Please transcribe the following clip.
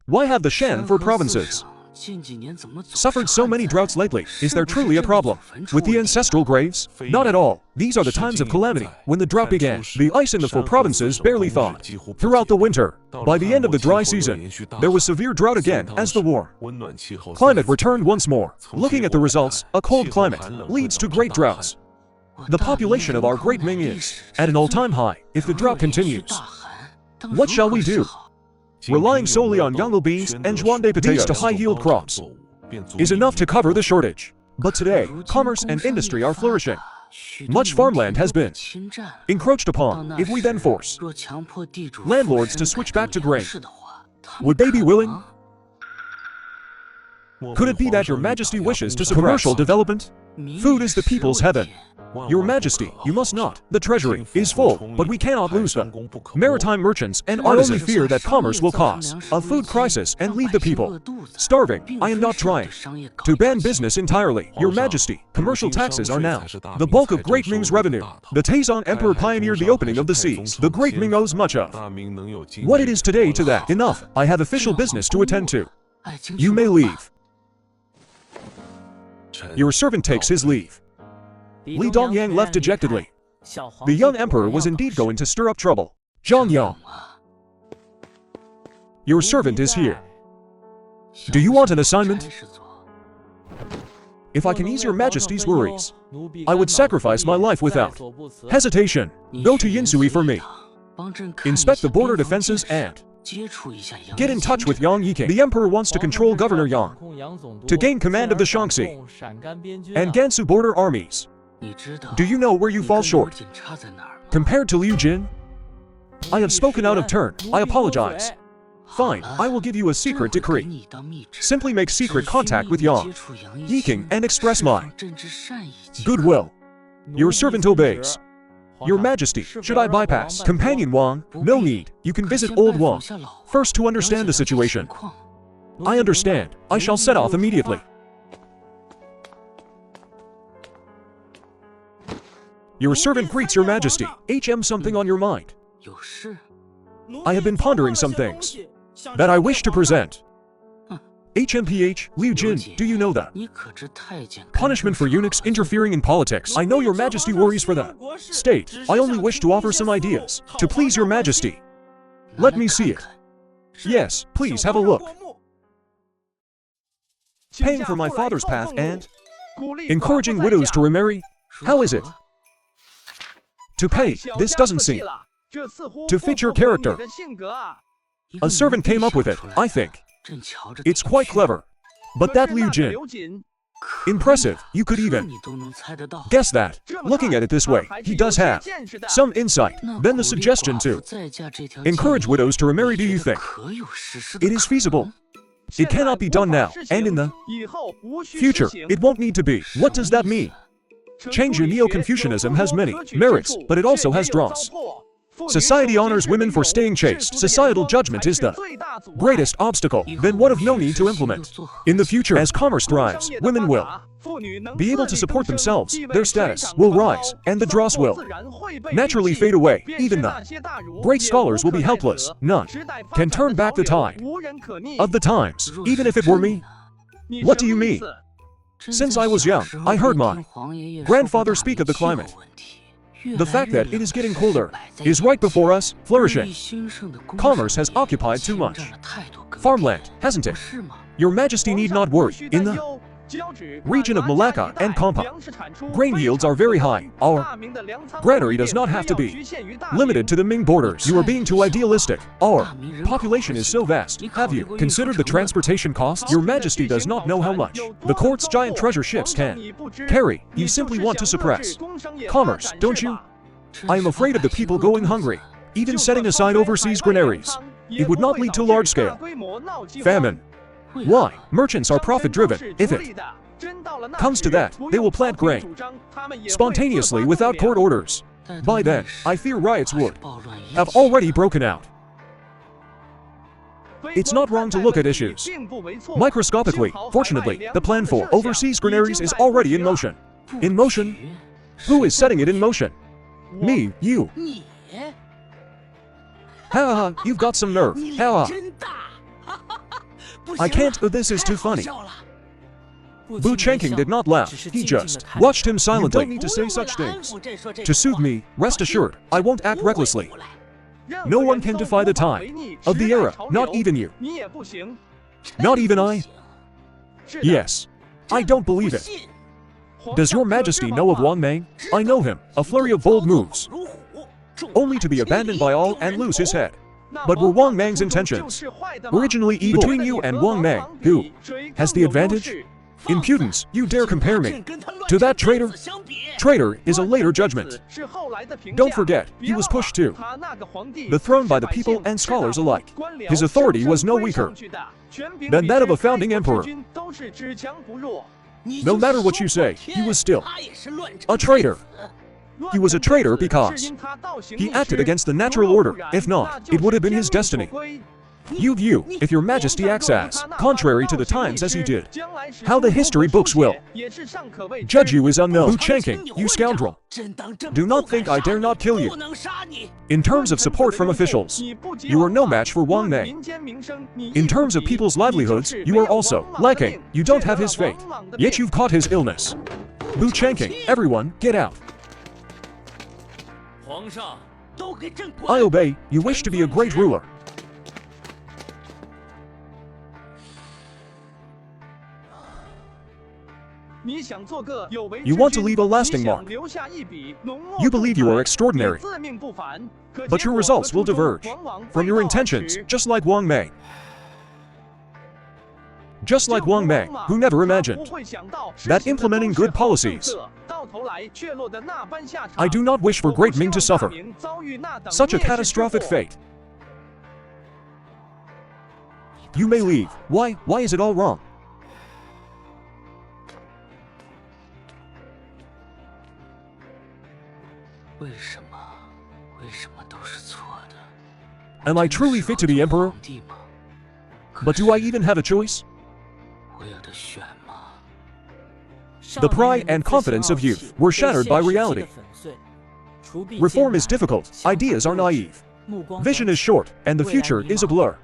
Why have the Shanfu provinces suffered so many droughts lately? Is there truly a problem with the ancestral graves? Not at all. These are the times of calamity. When the drought began, the ice in the full provinces barely thawed. Throughout the winter, by the end of the dry season, there was severe drought again as the warm climate returned once more. Looking at the results, a cold climate leads to great droughts. The population of our Great Ming is at an all-time high. If the drought continues, what shall we do? Relying solely on Yongle beans and Zhuangde potatoes to high-yield crops is enough to cover the shortage. But today, commerce and industry are flourishing. Much farmland has been encroached upon. If we then force landlords to switch back to grain, would they be willing? Could it be that Your Majesty wishes to suppress commercial development? Food is the people's heaven. Your Majesty, you must not. The treasury is full, but we cannot lose them. Maritime merchants and artisans fear that commerce will cause a food crisis and leave the people starving. I am not trying to ban business entirely. Your Majesty, commercial taxes are now the bulk of Great Ming's revenue. The Taizong Emperor pioneered the opening of the seas. The Great Ming owes much of what it is today to that. Enough. I have official business to attend to. You may leave. Your servant takes his leave. Li Dongyang left dejectedly. The young emperor was indeed going to stir up trouble. Zhang Yang, your servant is here. Do you want an assignment? If I can ease Your Majesty's worries, I would sacrifice my life without hesitation. Go to Yinsui for me. Inspect the border defenses and get in touch with Yang Yiking. The emperor wants to control Governor Yang to gain command of the Shaanxi and Gansu border armies. Do you know where you fall short compared to Liu Jin? I have spoken out of turn. I apologize. Fine, I will give you a secret decree. Simply make secret contact with Yang Yiking and express my goodwill. Your servant obeys. Your Majesty, should I bypass Companion Wang? No need. You can visit Old Wang first to understand the situation. I understand. I shall set off immediately. Your servant greets Your Majesty. Something on your mind? I have been pondering some things that I wish to present. HMPH, Liu Jin, do you know that? Punishment for eunuchs interfering in politics. I know Your Majesty worries for that state. I only wish to offer some ideas to please Your Majesty. Let me see it. Yes, please have a look. Paying for my father's path and encouraging widows to remarry. How is it? To pay, this doesn't seem to fit your character. A servant came up with it, I think. It's quite clever. But that Liu Jin, impressive. You could even guess that. Looking at it this way, he does have some insight. Then the suggestion to encourage widows to remarry, do you think it is feasible? It cannot be done now, and in the future, it won't need to be. What does that mean? Changju Neo-Confucianism has many merits, but it also has dross. Society honors women for staying chaste. Societal judgment is the greatest obstacle. Then what of no need to implement? In the future, as commerce thrives, women will be able to support themselves, their status will rise, and the dross will naturally fade away. Even the great scholars will be helpless. None can turn back the tide of the times, even if it were me. What do you mean? Since I was young, I heard my grandfather speak of the climate. The fact that it is getting colder is right before us, flourishing. Commerce has occupied too much farmland, hasn't it? Your Majesty need not worry. In the region of Malacca and Kampa, grain yields are very high. Our granary does not have to be limited to the Ming borders. You are being too idealistic. Our population is so vast. Have you considered the transportation costs? Your Majesty does not know how much the court's giant treasure ships can carry. You simply want to suppress commerce, don't you? I am afraid of the people going hungry. Even setting aside overseas granaries, it would not lead to large-scale famine. Why? Merchants are profit-driven. If it comes to that, they will plant grain spontaneously without court orders. By then, I fear riots would have already broken out. It's not wrong to look at issues microscopically. Fortunately, the plan for overseas granaries is already in motion. In motion? Who is setting it in motion? Me, you. Ha, ha, ha, you've got some nerve. Ha, ha. I can't, this is too funny. Bu Changqing did not laugh, he just watched him silently. You don't need to say such things. To soothe me, rest assured, I won't act recklessly. No one can defy the tide of the era, not even you. Not even I? Yes. I don't believe it. Does your majesty know of Wang Mang? I know him, a flurry of bold moves, only to be abandoned by all and lose his head. But were Wang Mang's intentions originally evil? Between you and Wang Mang, who has the advantage? Impudence, you dare compare me to that traitor? Traitor is a later judgment. Don't forget, he was pushed to the throne by the people and scholars alike. His authority was no weaker than that of a founding emperor. No matter what you say, he was still a traitor. He was a traitor because he acted against the natural order. If not, it would have been his destiny. You, if your majesty acts as contrary to the times as he did, how the history books will judge you is unknown. Bu Changqing, you scoundrel. Do not think I dare not kill you. In terms of support from officials, you are no match for Wang Mang. In terms of people's livelihoods, you are also lacking. You don't have his fate, yet you've caught his illness. Bu Changqing, everyone, get out. I obey, you wish to be a great ruler. You want to leave a lasting mark. You believe you are extraordinary, but your results will diverge from your intentions, just like Wang Mang. Just like Wang Mang, who never imagined that implementing good policies, I do not wish for Great Ming to suffer such a catastrophic fate. You may leave. Why is it all wrong? Am I truly fit to be emperor? But do I even have a choice? The pride and confidence of youth were shattered by reality. Reform is difficult, ideas are naive, vision is short, and the future is a blur.